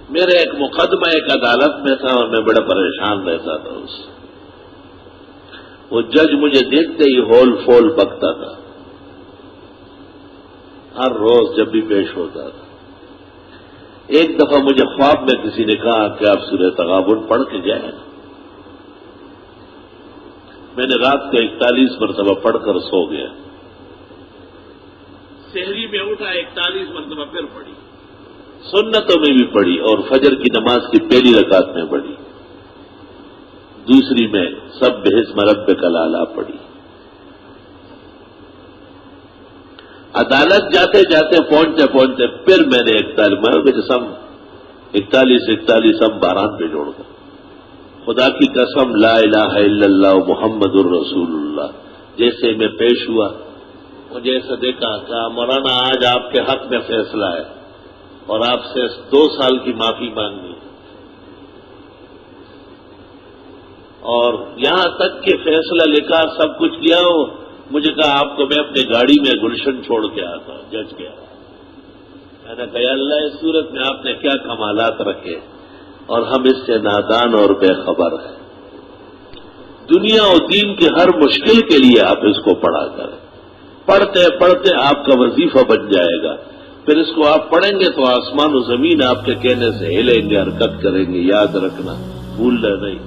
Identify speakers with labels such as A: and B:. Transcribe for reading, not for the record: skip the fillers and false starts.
A: میرا ایک مقدمہ ایک عدالت میں تھا اور میں بڑا پریشان رہتا تھا اس سے. وہ جج مجھے دیکھتے ہی ہول فول بکتا تھا ہر روز جب بھی پیش ہوتا تھا. ایک دفعہ مجھے خواب میں کسی نے کہا کہ آپ سورہ تغابن پڑھ کے جائیں. میں نے رات کو 41 مرتبہ پڑھ کر سو گیا. سحری میں اٹھا 41 مرتبہ پھر پڑھی. سنتوں میں بھی پڑھی اور فجر کی نماز کی پہلی رکعت میں پڑھی. دوسری میں سب بحسم ربک الاعلی پڑھی. عدالت جاتے جاتے پہنچتے پھر میں نے 41 ہم 12 پہ جوڑ کر خدا کی قسم لا الہ الا اللہ محمد الرسول اللہ جیسے میں پیش ہوا مجھے ایسا دیکھا کہ مولانا آج آپ کے حق میں فیصلہ ہے اور آپ سے 2 سال کی معافی مانگنی ہے اور یہاں تک کہ فیصلہ لکھا سب کچھ کیا ہو. مجھے کہا آپ کو میں اپنی گاڑی میں گلشن چھوڑ کے آتا ہوں. جج گیا. میں نے کہا اللہ اس صورت میں آپ نے کیا کمالات رکھے اور ہم اس سے نادان اور بے خبر ہیں. دنیا اور دین کے ہر مشکل کے لیے آپ اس کو پڑھا کریں. پڑھتے پڑھتے آپ کا وظیفہ بن جائے گا. پھر اس کو آپ پڑھیں گے تو آسمان و زمین آپ کے کہنے سے ہلیں گے حرکت کریں گے. یاد رکھنا بھولنا نہیں.